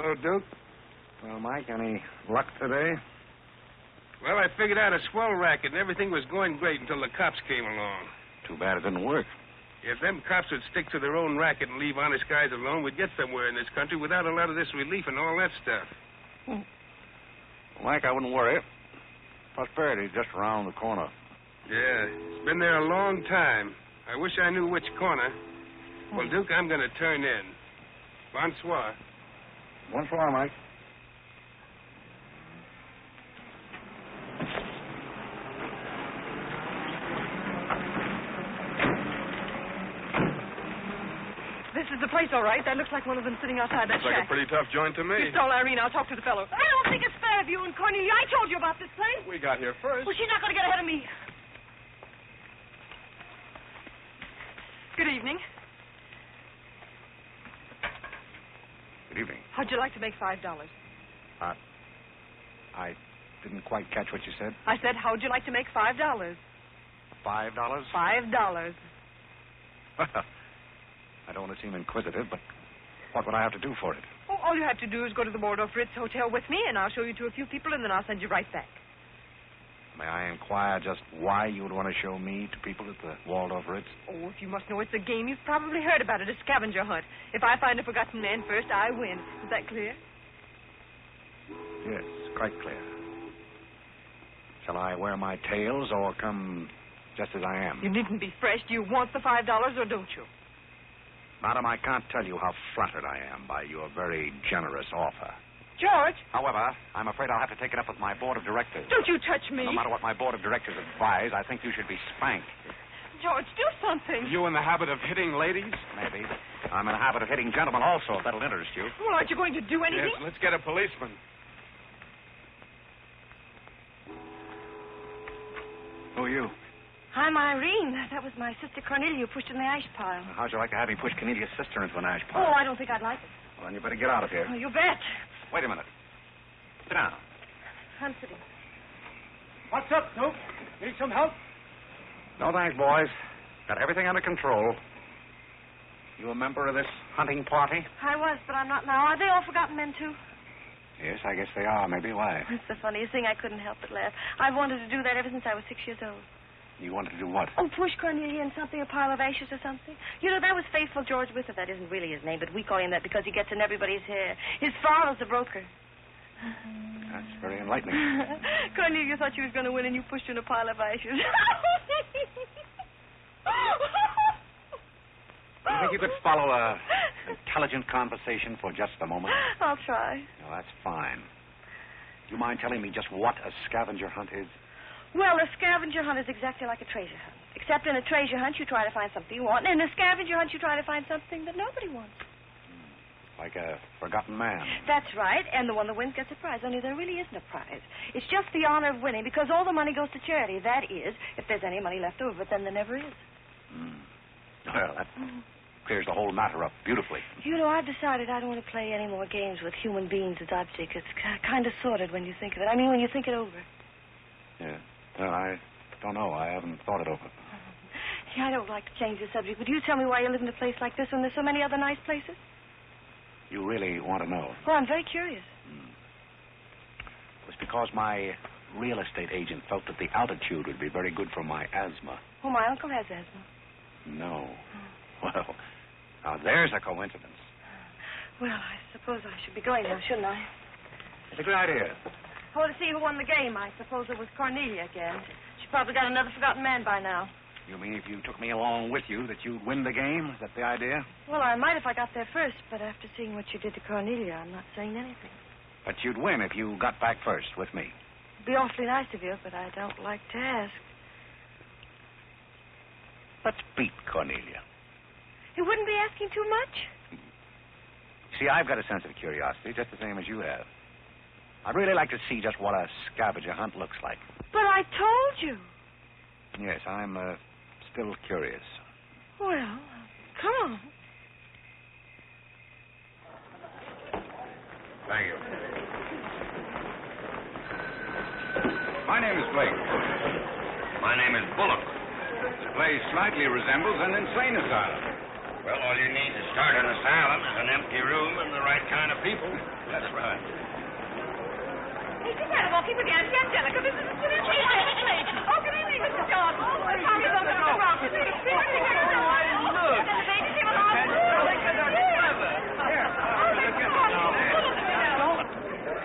Hello, Duke. Well, Mike, any luck today? Well, I figured out a swell racket, and everything was going great until the cops came along. Too bad it didn't work. If them cops would stick to their own racket and leave honest guys alone, we'd get somewhere in this country without a lot of this relief and all that stuff. Well, Mike, I wouldn't worry. Prosperity's just around the corner. Yeah, it's been there a long time. I wish I knew which corner. Well, Duke, I'm going to turn in. Bonsoir. Bonsoir, Mike. This is the place, all right. That looks like one of them sitting outside that Looks like shack. a pretty tough joint to me. You stole Irene. I'll talk to the fellow. I don't think it's fair of you and Cornelia. I told you about this place. We got here first. Well, she's not going to get ahead of me. Good evening. Good evening. How'd you like to make $5? I didn't quite catch what you said. I said, how'd you like to make $5? $5? $5. Well, I don't want to seem inquisitive, but what would I have to do for it? Oh, all you have to do is go to the Waldorf Ritz Hotel with me, and I'll show you to a few people, and then I'll send you right back. May I inquire just why you would want to show me to people at the Waldorf Ritz? Oh, if you must know it's a game, you've probably heard about it, a scavenger hunt. If I find a forgotten man first, I win. Is that clear? Yes, quite clear. Shall I wear my tails or come just as I am? You needn't be fresh. Do you want the $5 or don't you? Madam, I can't tell you how flattered I am by your very generous offer. George! However, I'm afraid I'll have to take it up with my board of directors. Don't you touch me. No matter what my board of directors advise, I think you should be spanked. George, do something. You in the habit of hitting ladies? Maybe. I'm in the habit of hitting gentlemen also, if that'll interest you. Well, aren't you going to do anything? Yes, let's get a policeman. Who are you? I'm Irene. That was my sister Cornelia who pushed in the ash pile. How'd you like to have me push Cornelia's sister into an ash Oh, pile? I don't think I'd like it. Well, then you better get out of here. Oh, you bet. Wait a minute. Sit down. I'm sitting. What's up, Duke? Need some help? No thanks, boys. Got everything under control. You a member of this hunting party? I was, but I'm not now. Are they all forgotten men, too? Yes, I guess they are. Maybe. Why? It's the funniest thing. I couldn't help but laugh. I've wanted to do that ever since I was 6 years old. You wanted to do what? Oh, push Cornelia in something, a pile of ashes or something. You know, that was Faithful George Wither. That isn't really his name, but we call him that because he gets in everybody's hair. His father's a broker. That's very enlightening. Cornelia thought she was going to win, and you pushed her in a pile of ashes. Do you think you could follow an intelligent conversation for just a moment? I'll try. No, that's fine. Do you mind telling me just what a scavenger hunt is? Well, a scavenger hunt is exactly like a treasure hunt. Except in a treasure hunt, you try to find something you want, and in a scavenger hunt, you try to find something that nobody wants. Like a forgotten man. That's right, and the one that wins gets a prize, only there really isn't a prize. It's just the honor of winning, because all the money goes to charity. That is, if there's any money left over, but then there never is. Well, that clears the whole matter up beautifully. You know, I've decided I don't want to play any more games with human beings as objects. It's kind of sordid when you think of it. I mean, when you think it over. Yeah. Well, I don't know. I haven't thought it over. Yeah, I don't like to change the subject, but you tell me why you live in a place like this when there's so many other nice places? You really want to know? Well, I'm very curious. It was because my real estate agent felt that the altitude would be very good for my asthma. Oh, my uncle has asthma. No. Well, now there's a coincidence. Well, I suppose I should be going now, shouldn't I? It's a good idea. I want to see who won the game. I suppose it was Cornelia again. She probably got another forgotten man by now. You mean if you took me along with you that you'd win the game? Is that the idea? Well, I might if I got there first, but after seeing what you did to Cornelia, I'm not saying anything. But you'd win if you got back first with me. It'd be awfully nice of you, but I don't like to ask. Let's beat Cornelia. You wouldn't be asking too much? See, I've got a sense of curiosity, just the same as you have. I'd really like to see just what a scavenger hunt looks like. But I told you. Yes, I'm still curious. Well, come on. Thank you. My name is Blake. My name is Bullock. This place slightly resembles an insane asylum. Well, all you need to start an asylum is an empty room and the right kind of people. That's right. Hey, just had a walking with Auntie Angelica. This is a silly place. Oh, good evening, Mr. John. The party's over to the rock. Look.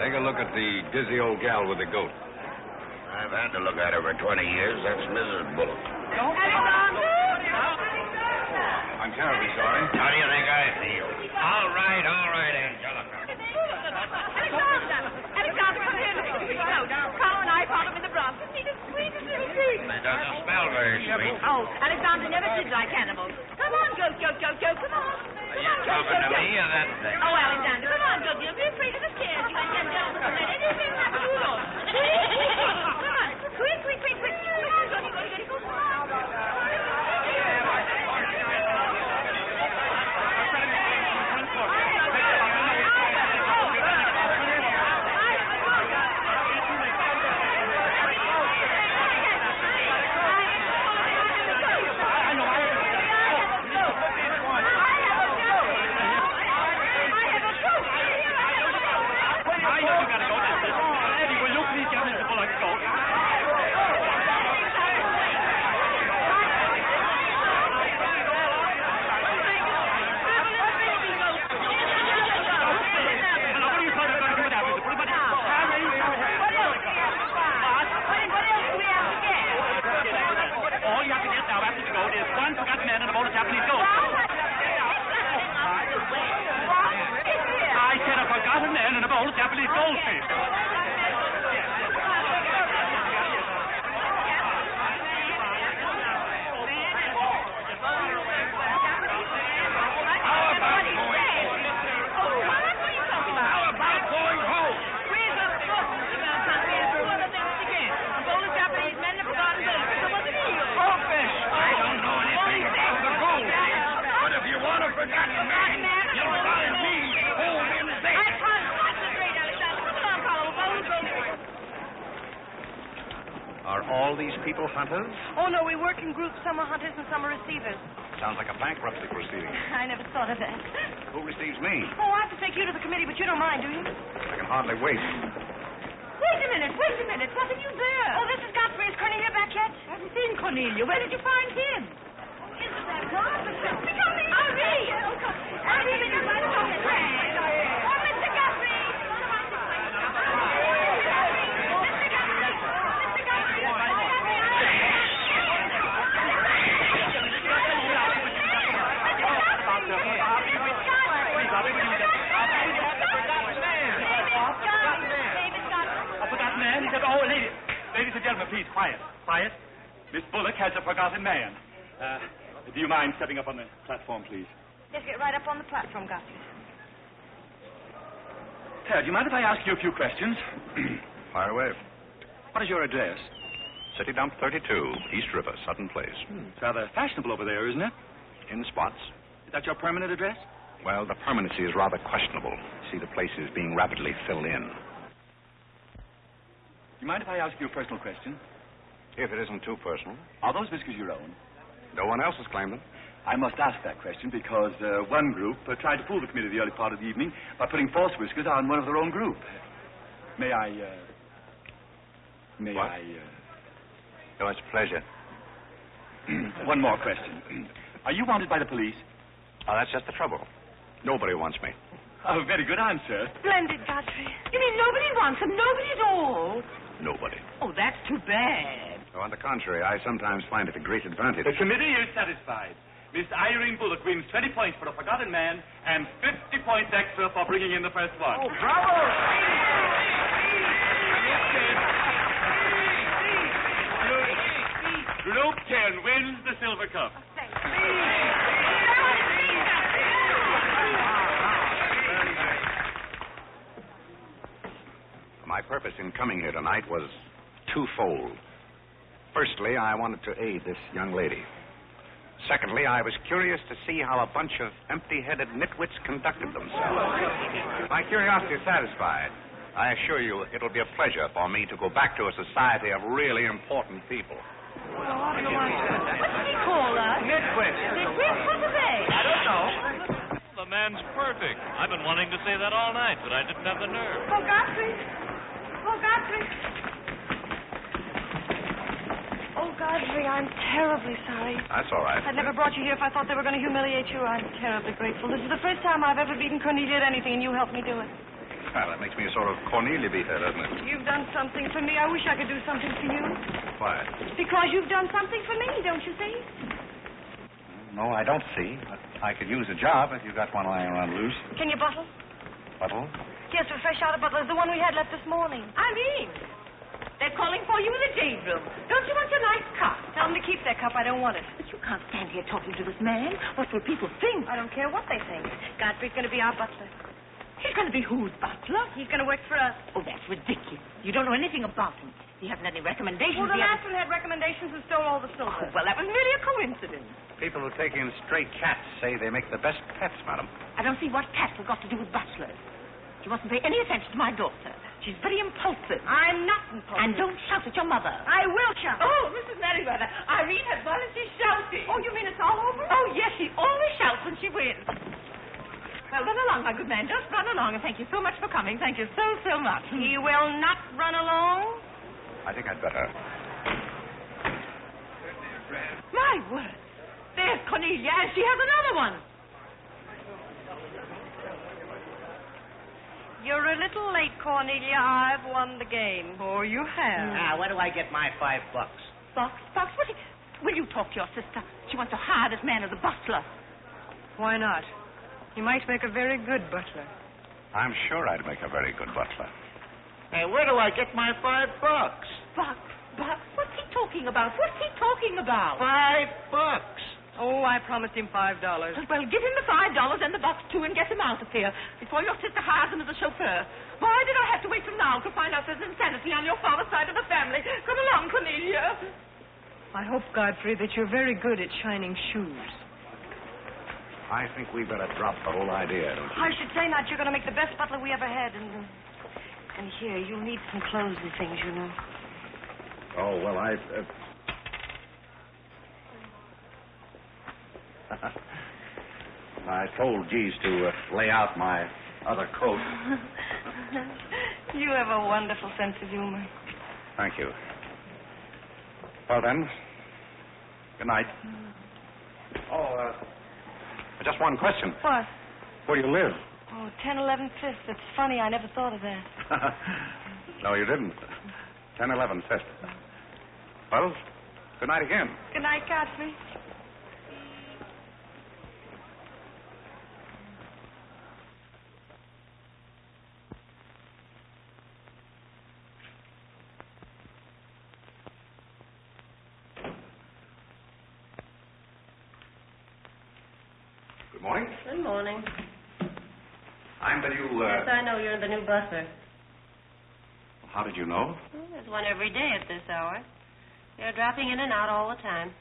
Take a look at the dizzy old gal with the goat. I've had to look at her for 20 years. That's Mrs. Bullock. I'm terribly sorry. How do you think I feel? All right, Angelica. Alexander, come here. Look at this note. Carl and I found him in the Bronx. Isn't he the sweetest little thing? It doesn't smell very sweet. Oh, Alexander never did like animals. Come on, goat. Come on. You're talking to me or that thing? Oh, Alexander, come on, goat. You'll be afraid of the stairs. You and Angelica won't let anything happen to you. Come on. Quick. Come on, goat. Come on. All these people hunters? Oh, no, we work in groups. Some are hunters and some are receivers. Sounds like a bankruptcy proceeding. I never thought of that. Who receives me? Oh, I have to take you to the committee, but you don't mind, do you? I can hardly wait. Wait a minute. What are you there? Oh, this is Godfrey. Is Cornelia back yet? I haven't seen Cornelia. Where did you find him? Isn't that marvelous? Irene! Irene, you're my friend. Oh, Mr. Godfrey! Ladies and gentlemen, please, quiet. Miss Bullock has a forgotten man. Do you mind stepping up on the platform, please? Yes, get right up on the platform, Godfrey. Ted, do you mind if I ask you a few questions? Fire away. What is your address? City Dump 32, East River, Sutton Place. It's rather fashionable over there, isn't it? In spots. Is that your permanent address? Well, the permanency is rather questionable. See, the place is being rapidly filled in. Do you mind if I ask you a personal question? If it isn't too personal. Are those whiskers your own? No one else has claimed them. I must ask that question because one group tried to fool the committee the early part of the evening by putting false whiskers on one of their own group. May I... Oh, it's a pleasure. One more question. Are you wanted by the police? Oh, that's just the trouble. Nobody wants me. Oh, very good answer. Splendid, Godfrey. You mean nobody wants him? Nobody at all? Nobody. Oh, that's too bad. Oh, on the contrary, I sometimes find it a great advantage. The committee is satisfied. Miss Irene Bullock wins 20 points for a forgotten man and 50 points extra for bringing in the first one. Oh, bravo! Group 10 wins the silver cup. My purpose in coming here tonight was twofold. Firstly, I wanted to aid this young lady. Secondly, I was curious to see how a bunch of empty-headed nitwits conducted themselves. My curiosity is satisfied. I assure you it'll be a pleasure for me to go back to a society of really important people. What did he call us? Nitwits. Nitwits? What are they? I don't know. man's perfect. I've been wanting to say that all night, but I didn't have the nerve. Oh, Godfrey. Oh, Godfrey. Oh, Godfrey, I'm terribly sorry. That's all right. I'd never brought you here if I thought they were going to humiliate you. I'm terribly grateful. This is the first time I've ever beaten Cornelia at anything, and you helped me do it. Well, that makes me a sort of Cornelia beater, doesn't it? You've done something for me. I wish I could do something for you. Why? Because you've done something for me, don't you see? No, I don't see. But I could use a job if you got one lying around loose. Can you bottle? Buttle? Yes, a fresh out of butler. The one we had left this morning. Irene, they're calling for you in the jade room. Don't you want your nice cup? Tell them to keep their cup. I don't want it. But you can't stand here talking to this man. What will people think? I don't care what they think. Godfrey's going to be our butler. He's going to be whose butler? He's going to work for us. Oh, that's ridiculous. You don't know anything about him. He hasn't any recommendations. Well, the last one had recommendations and stole all the silver. Oh, well, that was really a coincidence. People who take in stray cats say they make the best pets, madam. I don't see what cats have got to do with butlers. You mustn't pay any attention to my daughter. She's very impulsive. I'm not impulsive. And don't shout at your mother. I will shout. Oh, Mrs. Merriweather, Irene has won and she's shouting. Oh, you mean it's all over? Oh, yes, she always shouts when she wins. Well, run along, my good man. Just run along, and thank you so much for coming. Thank you so, so much. He will not run along. I think I'd better. My word. There's Cornelia, and she has another one. You're a little late, Cornelia. I've won the game. Oh, you have? Now, where do I get my $5? Box, will you talk to your sister? She wants to hire this man as a butler. Why not? He might make a very good butler. I'm sure I'd make a very good butler. Hey, where do I get my $5? Box, what's he talking about? What's he talking about? $5. Oh, I promised him $5. Well, give him the $5 and the box, too, and get him out of here before your sister hires him as a chauffeur. Why did I have to wait till now to find out there's insanity on your father's side of the family? Come along, Cornelia. I hope, Godfrey, that you're very good at shining shoes. I think we better drop the whole idea, don't you? I should say not. You're going to make the best butler we ever had. And here, you'll need some clothes and things, you know. Oh, well, I told Geese to lay out my other coat. You have a wonderful sense of humor. Thank you. Well, then, good night. Oh, just one question. What? Where do you live? Oh, 1011 Fifth. It's funny. I never thought of that. No, you didn't. 1011 Fifth. Well, good night again. Good night, Godfrey. Good morning. Good morning. I'm the new, Yes, I know you're the new butler. How did you know? Well, there's one every day at this hour. They're dropping in and out all the time.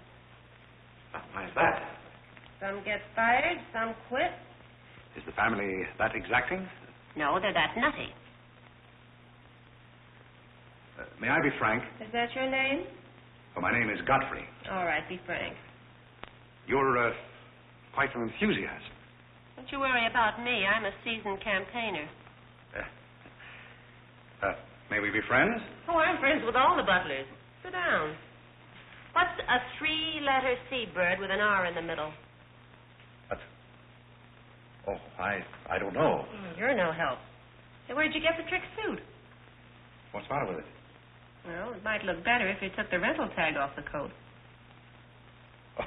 Why is that? Some get fired, some quit. Is the family that exacting? No, they're that nutty. May I be frank? Is that your name? Oh, my name is Godfrey. All right, be frank. You're, quite an enthusiast. Don't you worry about me. I'm a seasoned campaigner. May we be friends? Oh, I'm friends with all the butlers. Sit down. What's a three-letter seabird with an R in the middle? Oh, I don't know. You're no help. Hey, where'd you get the trick suit? What's the matter with it? Well, it might look better if you took the rental tag off the coat. Oh,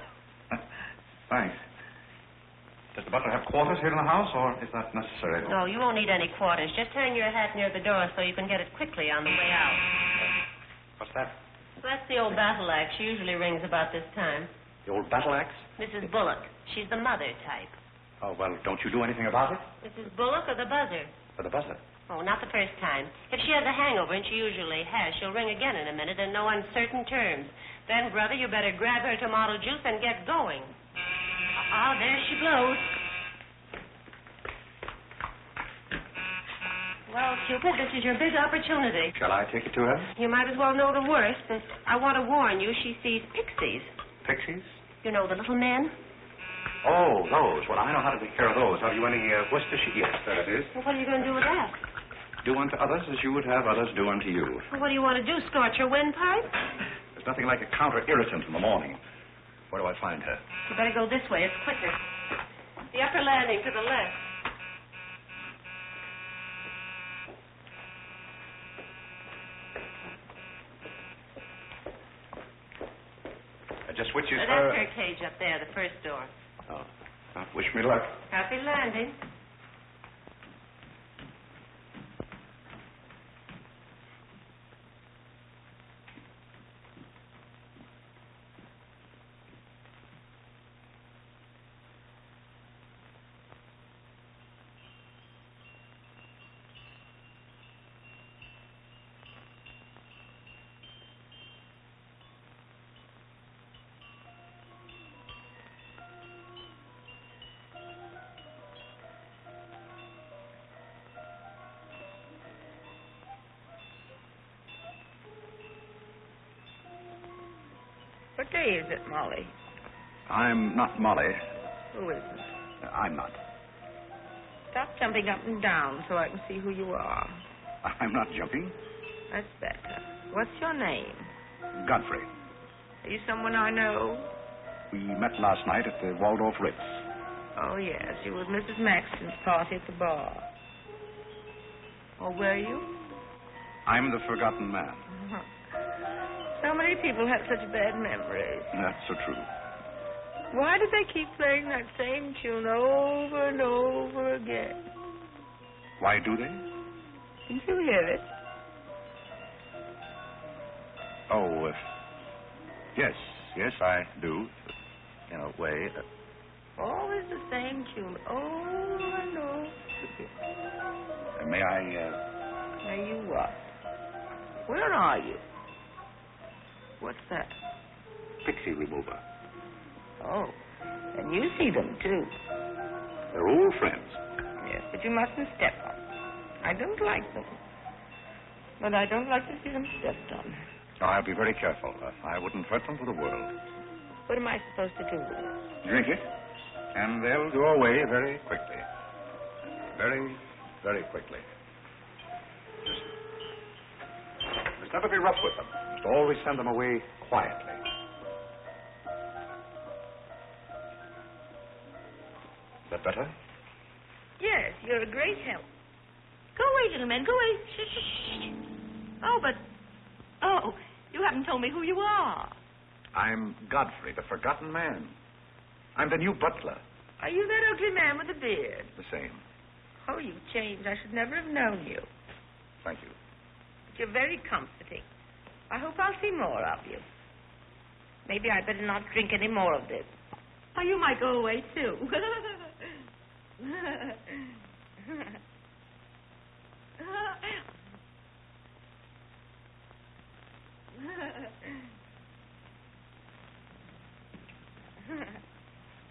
thanks. Does the butler have quarters here in the house, or is that necessary? No, you won't need any quarters. Just hang your hat near the door so you can get it quickly on the way out. What's that? Well, that's the old battle axe. She usually rings about this time. The old battle axe? Mrs. Bullock. She's the mother type. Oh, well, don't you do anything about it? Mrs. Bullock or the buzzer? For the buzzer. Oh, not the first time. If she has a hangover, and she usually has, she'll ring again in a minute in no uncertain terms. Then, brother, you better grab her tomato juice and get going. Ah, there she blows. Well, Cupid, this is your big opportunity. Shall I take it to her? You might as well know the worst. And I want to warn you, she sees pixies. Pixies? You know, the little men? Oh, those. Well, I know how to take care of those. Have you any Worcestershire? Yes, there it is. Well, what are you going to do with that? Do unto others as you would have others do unto you. Well, what do you want to do, scorch your windpipe? There's nothing like a counter-irritant in the morning. Where do I find her? You better go this way. It's quicker. The upper landing to the left. Just which is That's her... her cage up there, the first door. Oh. Well, wish me luck. Happy landing. What day is it, Molly? I'm not Molly. Who isn't? I'm not. Stop jumping up and down so I can see who you are. I'm not jumping. That's better. What's your name? Godfrey. Are you someone I know? We met last night at the Waldorf Ritz. Oh, yes. You were at Mrs. Maxton's party at the bar. Or were you? I'm the forgotten man. So many people have such bad memories. That's so true. Why do they keep playing that same tune over and over again? Why do they? Didn't you hear it? Oh, yes, I do. In a way. Always the same tune, over and over again. May I, May you what? Where are you? What's that? Pixie remover. Oh, and you see them, too. They're old friends. Yes, but you mustn't step on. I don't like them. But I don't like to see them stepped on. Oh, I'll be very careful. I wouldn't hurt them for the world. What am I supposed to do with it? Drink it, and they'll go away very quickly. Very, very quickly. Just never be rough with them. Just always send them away quietly. Is that better? Yes, you're a great help. Go away, little man. Go away. Shh, shh, shh. Oh, but... Oh, you haven't told me who you are. I'm Godfrey, the forgotten man. I'm the new butler. Are you that ugly man with the beard? The same. Oh, you've changed. I should never have known you. Thank you. But you're very comforting. I hope I'll see more of you. Maybe I'd better not drink any more of this. Oh, you might go away, too.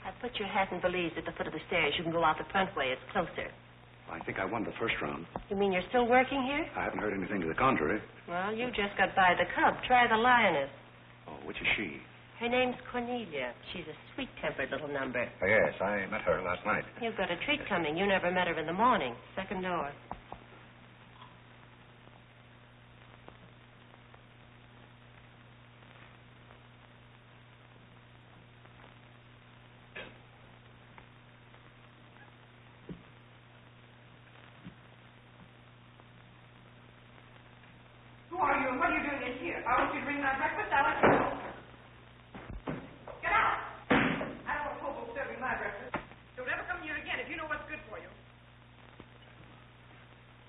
I put your hat and valise at the foot of the stairs. You can go out the front way. It's closer. I think I won the first round. You mean you're still working here? I haven't heard anything to the contrary. Well, you just got by the cub. Try the lioness. Oh, which is she? Her name's Cornelia. She's a sweet-tempered little number. Oh, yes, I met her last night. You've got a treat coming. You never met her in the morning. Second door. Who are you and what are you doing in here? I want you to bring my breakfast. I'll let you know. Get out! I don't want hobo serving my breakfast. Don't ever come here again if you know what's good for you.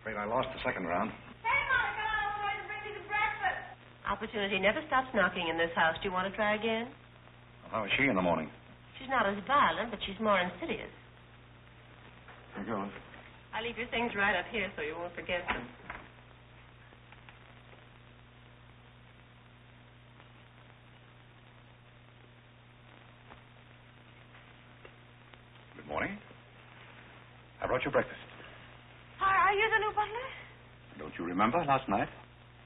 Afraid I lost the second round. Hey, Monica, I was going to bring you the breakfast. Opportunity never stops knocking in this house. Do you want to try again? Well, how is she in the morning? She's not as violent, but she's more insidious. Here goes. I leave your things right up here so you won't forget them. Good morning. I brought you breakfast. Are you the new butler? Don't you remember last night?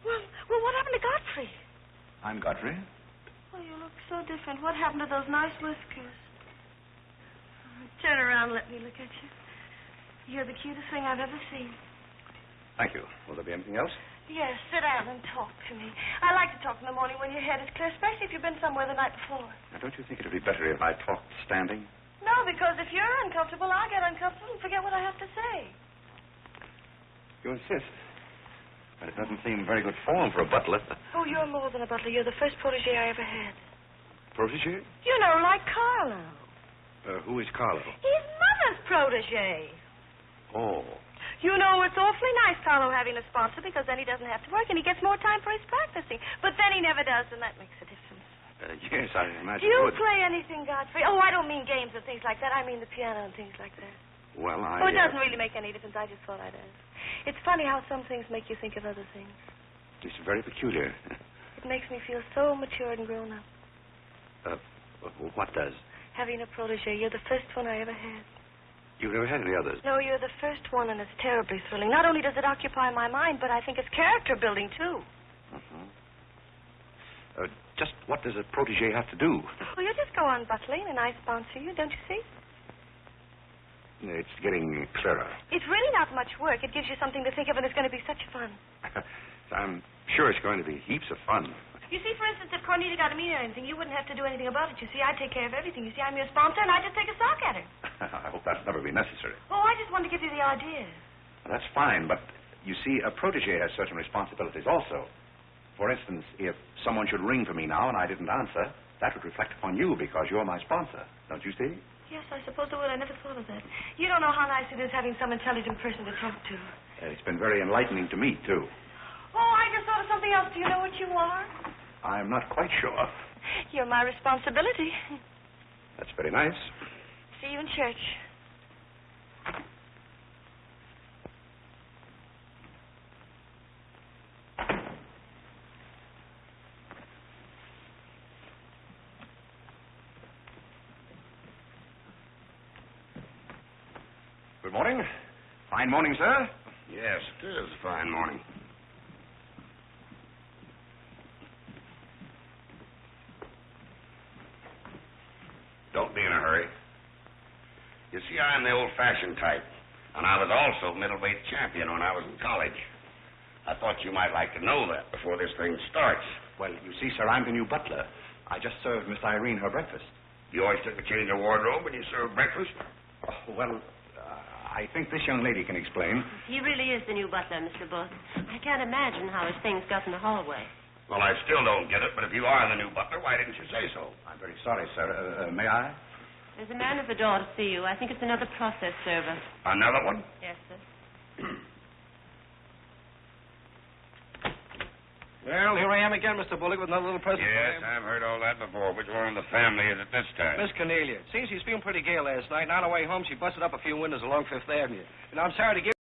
Well, what happened to Godfrey? I'm Godfrey. Oh, you look so different. What happened to those nice whiskers? Turn around and let me look at you. You're the cutest thing I've ever seen. Thank you. Will there be anything else? Yes, sit down and talk to me. I like to talk in the morning when your head is clear, especially if you've been somewhere the night before. Now, don't you think it would be better if I talked standing? No, because if you're uncomfortable, I'll get uncomfortable and forget what I have to say. You insist. But it doesn't seem very good form for a butler. Oh, you're more than a butler. You're the first protege I ever had. Protege? You know, like Carlo. Who is Carlo? He's Mother's protege. Oh. You know, it's awfully nice, Carlo, having a sponsor, because then he doesn't have to work and he gets more time for his practicing. But then he never does, and that makes a difference. Yes, I imagine. Do you it would. play anything, Godfrey? Oh, I don't mean games and things like that. I mean the piano and things like that. Well, Oh, it doesn't really make any difference. I just thought I'd ask. It's funny how some things make you think of other things. It's very peculiar. It makes me feel so mature and grown up. What does? Having a protege. You're the first one I ever had. You've never had any others? No, you're the first one, and it's terribly thrilling. Not only does it occupy my mind, but I think it's character building, too. Just what does a protege have to do? Well, you just go on butling, and I sponsor you, don't you see? It's getting clearer. It's really not much work. It gives you something to think of, and it's going to be such fun. I'm sure it's going to be heaps of fun. You see, for instance, if Cornelia got a mean or anything, you wouldn't have to do anything about it. You see, I take care of everything. You see, I'm your sponsor, and I just take a sock at her. I hope that'll never be necessary. Oh, I just wanted to give you the idea. That's fine, but you see, a protege has certain responsibilities also. For instance, if someone should ring for me now and I didn't answer, that would reflect upon you because you're my sponsor. Don't you see? Yes, I suppose it would. I never thought of that. You don't know how nice it is having some intelligent person to talk to. It's been very enlightening to me, too. Oh, I just thought of something else. Do you know what you are? I'm not quite sure. You're my responsibility. That's very nice. See you in church. Good morning. Fine morning, sir. Yes, it is a fine morning. Don't be in a hurry. You see, I'm the old-fashioned type, and I was also middleweight champion when I was in college. I thought you might like to know that before this thing starts. Well, you see, sir, I'm the new butler. I just served Miss Irene her breakfast. You always took a change of wardrobe when you served breakfast? Oh, well, I think this young lady can explain. He really is the new butler, Mr. Booth. I can't imagine how his things got in the hallway. Well, I still don't get it, but if you are the new butler, why didn't you say so? I'm very sorry, sir. May I? There's a man at the door to see you. I think it's another process server. Another one? Yes, sir. Well, here I am again, Mr. Bullock, with another little present for Yes, you. I've heard all that before. Which one in the family is it this time? Miss Cornelia. Seems she's feeling pretty gay last night, and on her way home, she busted up a few windows along Fifth Avenue. And I'm sorry to give